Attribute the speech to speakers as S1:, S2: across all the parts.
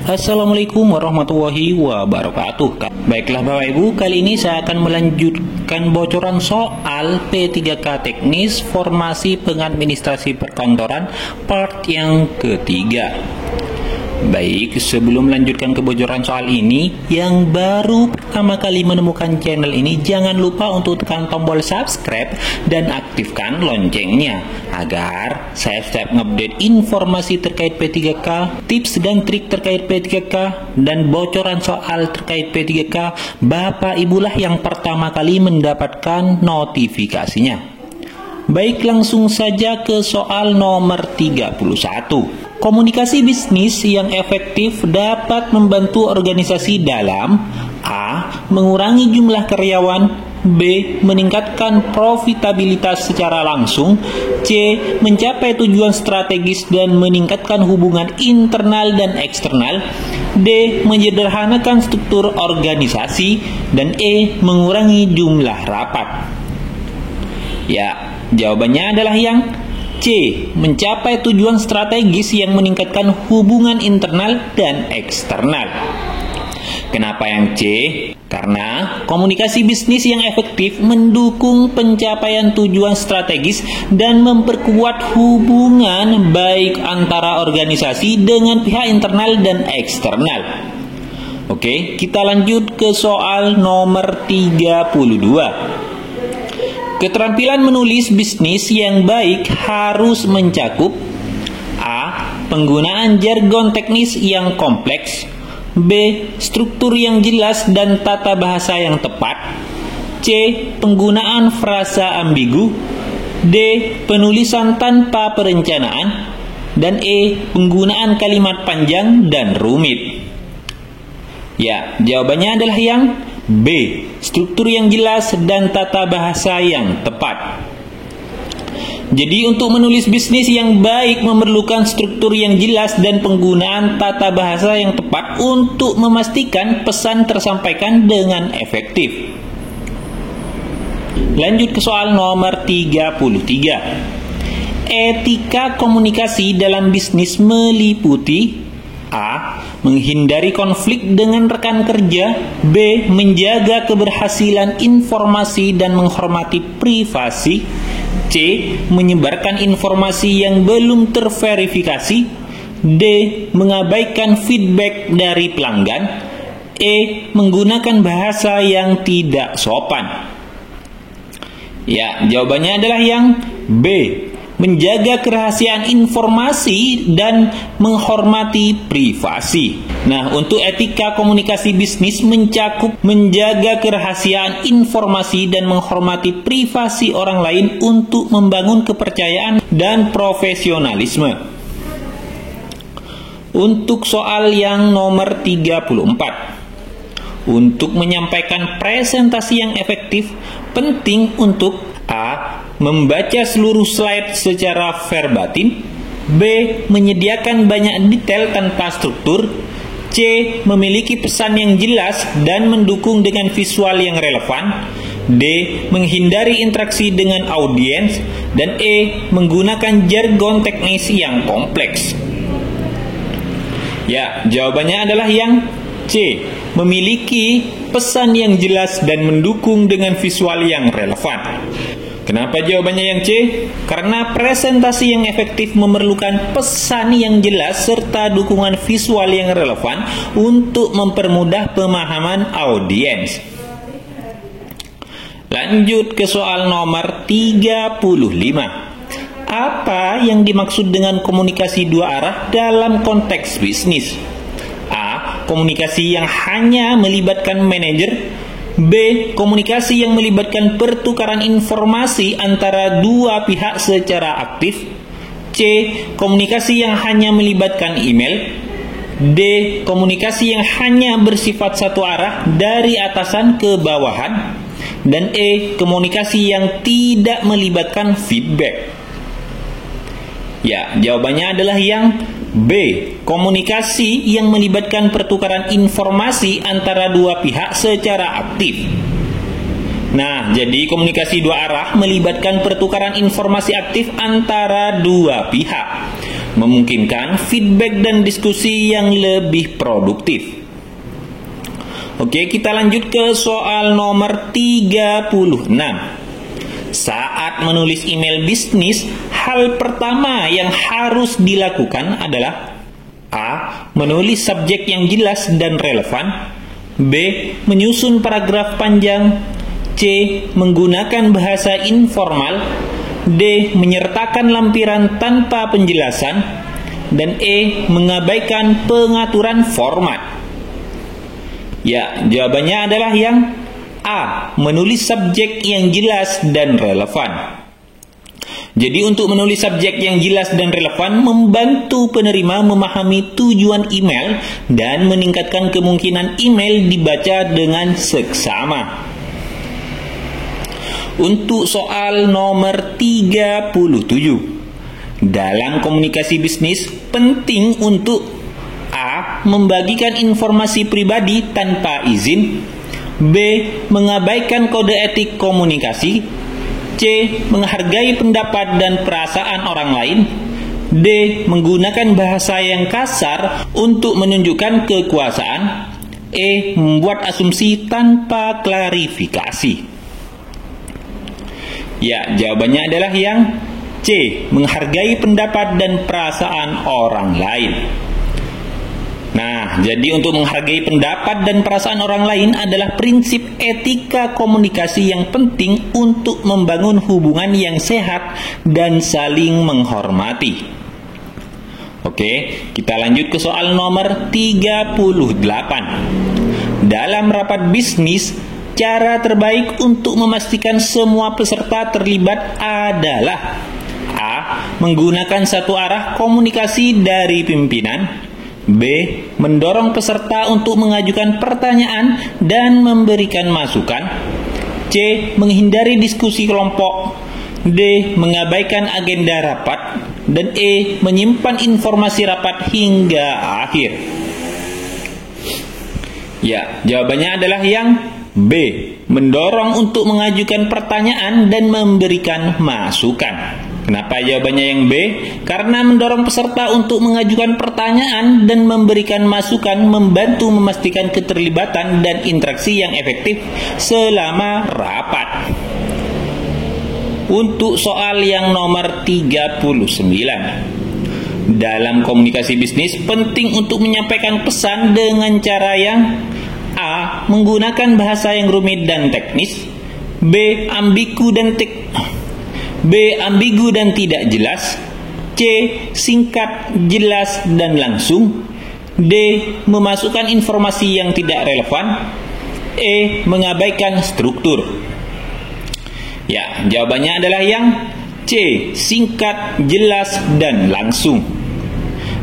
S1: Assalamualaikum warahmatullahi wabarakatuh. Baiklah Bapak Ibu, kali ini saya akan melanjutkan bocoran soal P3K teknis formasi pengadministrasi perkantoran part yang ketiga. Baik, sebelum melanjutkan ke bocoran soal ini, yang baru pertama kali menemukan channel ini, jangan lupa untuk tekan tombol subscribe dan aktifkan loncengnya agar saya setiap ngupdate informasi terkait P3K, tips dan trik terkait P3K, dan bocoran soal terkait P3K, Bapak Ibulah yang pertama kali mendapatkan notifikasinya. Baik, langsung saja ke soal nomor 31. Komunikasi bisnis yang efektif dapat membantu organisasi dalam A. Mengurangi jumlah karyawan, B. Meningkatkan profitabilitas secara langsung, C. Mencapai tujuan strategis dan meningkatkan hubungan internal dan eksternal, D. Menyederhanakan struktur organisasi, dan E. Mengurangi jumlah rapat. Ya, jawabannya adalah yang C. Mencapai tujuan strategis yang meningkatkan hubungan internal dan eksternal. Kenapa yang C? Karena komunikasi bisnis yang efektif mendukung pencapaian tujuan strategis dan memperkuat hubungan baik antara organisasi dengan pihak internal dan eksternal. Oke, kita lanjut ke soal nomor 32. Keterampilan menulis bisnis yang baik harus mencakup A. Penggunaan jargon teknis yang kompleks, B. Struktur yang jelas dan tata bahasa yang tepat, C. Penggunaan frasa ambigu, D. Penulisan tanpa perencanaan, dan E. Penggunaan kalimat panjang dan rumit. Ya, jawabannya adalah yang B. Struktur yang jelas dan tata bahasa yang tepat. Jadi untuk menulis bisnis yang baik memerlukan struktur yang jelas dan penggunaan tata bahasa yang tepat untuk memastikan pesan tersampaikan dengan efektif. Lanjut ke soal nomor 33. Etika komunikasi dalam bisnis meliputi A. Menghindari konflik dengan rekan kerja, B. Menjaga keberhasilan informasi dan menghormati privasi, C. Menyebarkan informasi yang belum terverifikasi, D. Mengabaikan feedback dari pelanggan, E. Menggunakan bahasa yang tidak sopan. Ya, jawabannya adalah yang B. Menjaga kerahasiaan informasi dan menghormati privasi. Nah, untuk etika komunikasi bisnis mencakup menjaga kerahasiaan informasi dan menghormati privasi orang lain untuk membangun kepercayaan dan profesionalisme. Untuk soal yang nomor 34. Untuk menyampaikan presentasi yang efektif, penting untuk A. Membaca seluruh slide secara verbatim, B. Menyediakan banyak detail tanpa struktur, C. Memiliki pesan yang jelas dan mendukung dengan visual yang relevan, D. Menghindari interaksi dengan audiens, dan E. Menggunakan jargon teknis yang kompleks. Ya, jawabannya adalah yang C. Memiliki pesan yang jelas dan mendukung dengan visual yang relevan. Kenapa jawabannya yang C? Karena presentasi yang efektif memerlukan pesan yang jelas serta dukungan visual yang relevan untuk mempermudah pemahaman audiens. Lanjut ke soal nomor 35. Apa yang dimaksud dengan komunikasi dua arah dalam konteks bisnis? A. Komunikasi yang hanya melibatkan manajer, B. Komunikasi yang melibatkan pertukaran informasi antara dua pihak secara aktif, C. Komunikasi yang hanya melibatkan email, D. Komunikasi yang hanya bersifat satu arah dari atasan ke bawahan, dan E. Komunikasi yang tidak melibatkan feedback. Ya, jawabannya adalah yang B. Komunikasi yang melibatkan pertukaran informasi antara dua pihak secara aktif. Nah, jadi komunikasi dua arah melibatkan pertukaran informasi aktif antara dua pihak. memungkinkan feedback dan diskusi yang lebih produktif. Oke, kita lanjut ke soal nomor 36. Saat menulis email bisnis, hal pertama yang harus dilakukan adalah A. Menulis subjek yang jelas dan relevan. B. Menyusun paragraf panjang. C. Menggunakan bahasa informal. D. Menyertakan lampiran tanpa penjelasan. Dan E. Mengabaikan pengaturan format. Ya, jawabannya adalah yang A. Menulis subjek yang jelas dan relevan. Jadi untuk menulis subjek yang jelas dan relevan membantu penerima memahami tujuan email dan meningkatkan kemungkinan email dibaca dengan seksama. Untuk soal nomor 37. Dalam komunikasi bisnis penting untuk A. Membagikan informasi pribadi tanpa izin. B. Mengabaikan kode etik komunikasi. C. Menghargai pendapat dan perasaan orang lain. D. Menggunakan bahasa yang kasar untuk menunjukkan kekuasaan. E. Membuat asumsi tanpa klarifikasi. Ya, jawabannya adalah yang C. Menghargai pendapat dan perasaan orang lain. Nah, jadi untuk menghargai pendapat dan perasaan orang lain adalah prinsip etika komunikasi yang penting untuk membangun hubungan yang sehat dan saling menghormati. Oke, kita lanjut ke soal nomor 38. Dalam rapat bisnis, cara terbaik untuk memastikan semua peserta terlibat adalah A. Menggunakan satu arah komunikasi dari pimpinan. B. Mendorong peserta untuk mengajukan pertanyaan dan memberikan masukan. C. Menghindari diskusi kelompok. D. Mengabaikan agenda rapat. Dan E. Menyimpan informasi rapat hingga akhir. Ya, jawabannya adalah yang B. Mendorong untuk mengajukan pertanyaan dan memberikan masukan. Kenapa jawabannya yang B? Karena mendorong peserta untuk mengajukan pertanyaan dan memberikan masukan membantu memastikan keterlibatan dan interaksi yang efektif selama rapat. Untuk soal yang nomor 39. Dalam komunikasi bisnis penting untuk menyampaikan pesan dengan cara yang A. Menggunakan bahasa yang rumit dan teknis. B. Ambigu dan tidak jelas. C. Singkat, jelas, dan langsung. D. Memasukkan informasi yang tidak relevan. E. Mengabaikan struktur. Ya, jawabannya adalah yang C. Singkat, jelas, dan langsung.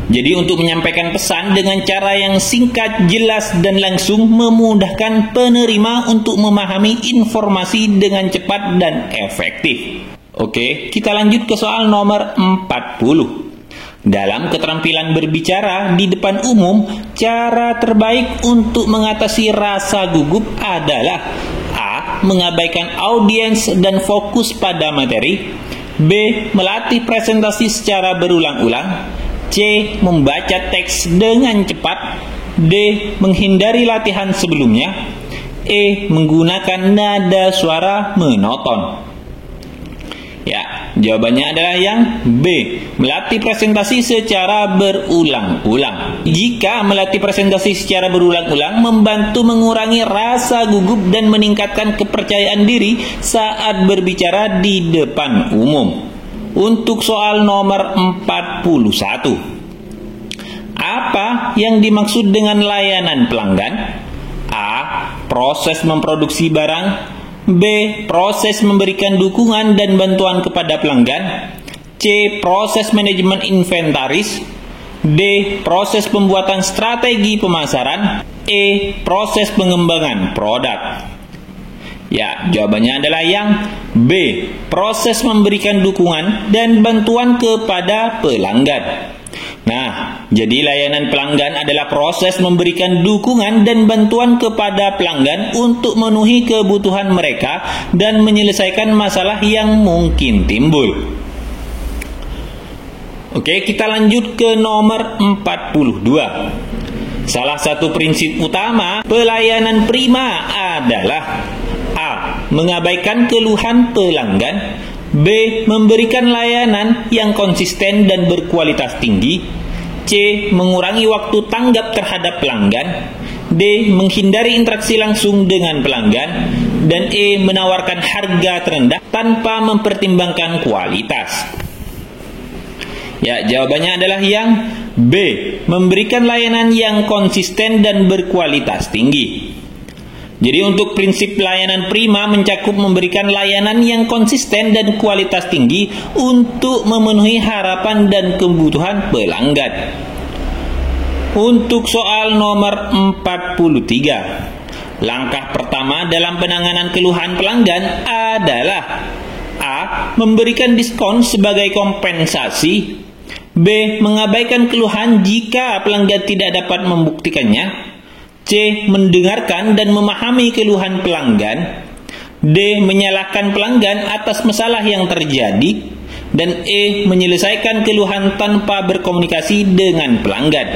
S1: Jadi untuk menyampaikan pesan dengan cara yang singkat, jelas, dan langsung memudahkan penerima untuk memahami informasi dengan cepat dan efektif. Oke, kita lanjut ke soal nomor 40. Dalam keterampilan berbicara di depan umum, cara terbaik untuk mengatasi rasa gugup adalah A. Mengabaikan audiens dan fokus pada materi. B. Melatih presentasi secara berulang-ulang. C. Membaca teks dengan cepat. D. Menghindari latihan sebelumnya. E. Menggunakan nada suara monoton. Ya, jawabannya adalah yang B. Melatih presentasi secara berulang-ulang. Jika melatih presentasi secara berulang-ulang membantu mengurangi rasa gugup dan meningkatkan kepercayaan diri saat berbicara di depan umum. Untuk soal nomor 41. Apa yang dimaksud dengan layanan pelanggan? A. Proses memproduksi barang. B. Proses memberikan dukungan dan bantuan kepada pelanggan. C. Proses manajemen inventaris. D. Proses pembuatan strategi pemasaran. E. Proses pengembangan produk. Ya, jawabannya adalah yang B. Proses memberikan dukungan dan bantuan kepada pelanggan. Nah, jadi layanan pelanggan adalah proses memberikan dukungan dan bantuan kepada pelanggan untuk memenuhi kebutuhan mereka dan menyelesaikan masalah yang mungkin timbul. Oke, kita lanjut ke nomor 42. Salah satu prinsip utama pelayanan prima adalah A. Mengabaikan keluhan pelanggan, B. Memberikan layanan yang konsisten dan berkualitas tinggi, C. Mengurangi waktu tanggap terhadap pelanggan, D. Menghindari interaksi langsung dengan pelanggan, dan E. Menawarkan harga terendah tanpa mempertimbangkan kualitas. Ya, jawabannya adalah yang B. Memberikan layanan yang konsisten dan berkualitas tinggi. Jadi untuk prinsip pelayanan prima mencakup memberikan layanan yang konsisten dan kualitas tinggi untuk memenuhi harapan dan kebutuhan pelanggan. Untuk soal nomor 43. Langkah pertama dalam penanganan keluhan pelanggan adalah A. Memberikan diskon sebagai kompensasi, B. Mengabaikan keluhan jika pelanggan tidak dapat membuktikannya, C. Mendengarkan dan memahami keluhan pelanggan, D. Menyalahkan pelanggan atas masalah yang terjadi, dan E. Menyelesaikan keluhan tanpa berkomunikasi dengan pelanggan.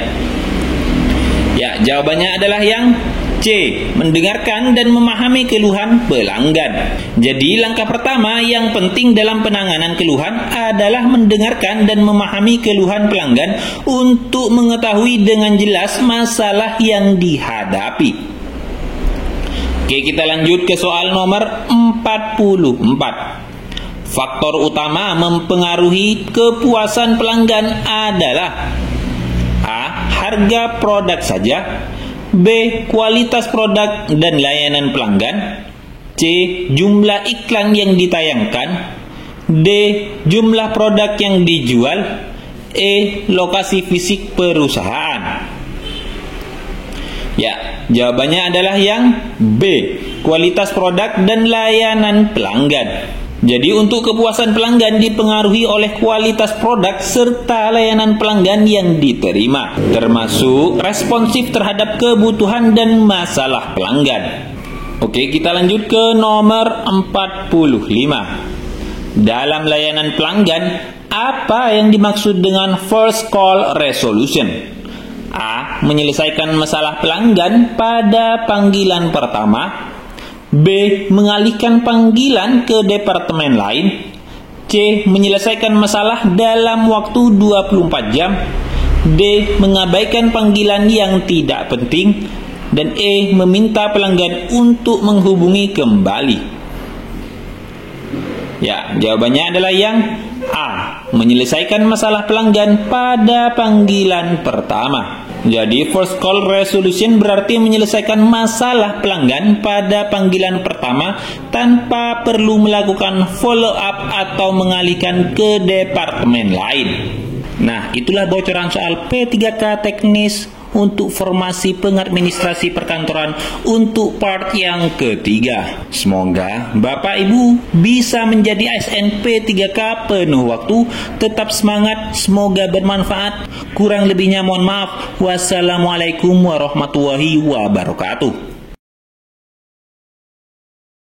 S1: Ya, jawabannya adalah yang C. Mendengarkan dan memahami keluhan pelanggan. Jadi langkah pertama yang penting dalam penanganan keluhan adalah mendengarkan dan memahami keluhan pelanggan untuk mengetahui dengan jelas masalah yang dihadapi. Oke, kita lanjut ke soal nomor 44. Faktor utama mempengaruhi kepuasan pelanggan adalah A. Harga produk saja, B. Kualitas produk dan layanan pelanggan, C. Jumlah iklan yang ditayangkan, D. Jumlah produk yang dijual, E. Lokasi fisik perusahaan. Ya, jawabannya adalah yang B. Kualitas produk dan layanan pelanggan. Jadi untuk kepuasan pelanggan dipengaruhi oleh kualitas produk serta layanan pelanggan yang diterima, termasuk responsif terhadap kebutuhan dan masalah pelanggan. Oke, kita lanjut ke nomor 45. Dalam layanan pelanggan, apa yang dimaksud dengan first call resolution? A. Menyelesaikan masalah pelanggan pada panggilan pertama, B. Mengalihkan panggilan ke departemen lain, C. Menyelesaikan masalah dalam waktu 24 jam, D. Mengabaikan panggilan yang tidak penting, dan E. Meminta pelanggan untuk menghubungi kembali. Ya, jawabannya adalah yang A. Menyelesaikan masalah pelanggan pada panggilan pertama. Jadi first call resolution berarti menyelesaikan masalah pelanggan pada panggilan pertama tanpa perlu melakukan follow up atau mengalihkan ke departemen lain. Nah, itulah bocoran soal P3K teknis untuk formasi pengadministrasi perkantoran untuk part yang ketiga. Semoga Bapak Ibu bisa menjadi ASN P3K penuh waktu. Tetap semangat, semoga bermanfaat. Kurang lebihnya mohon maaf. Wassalamualaikum warahmatullahi wabarakatuh.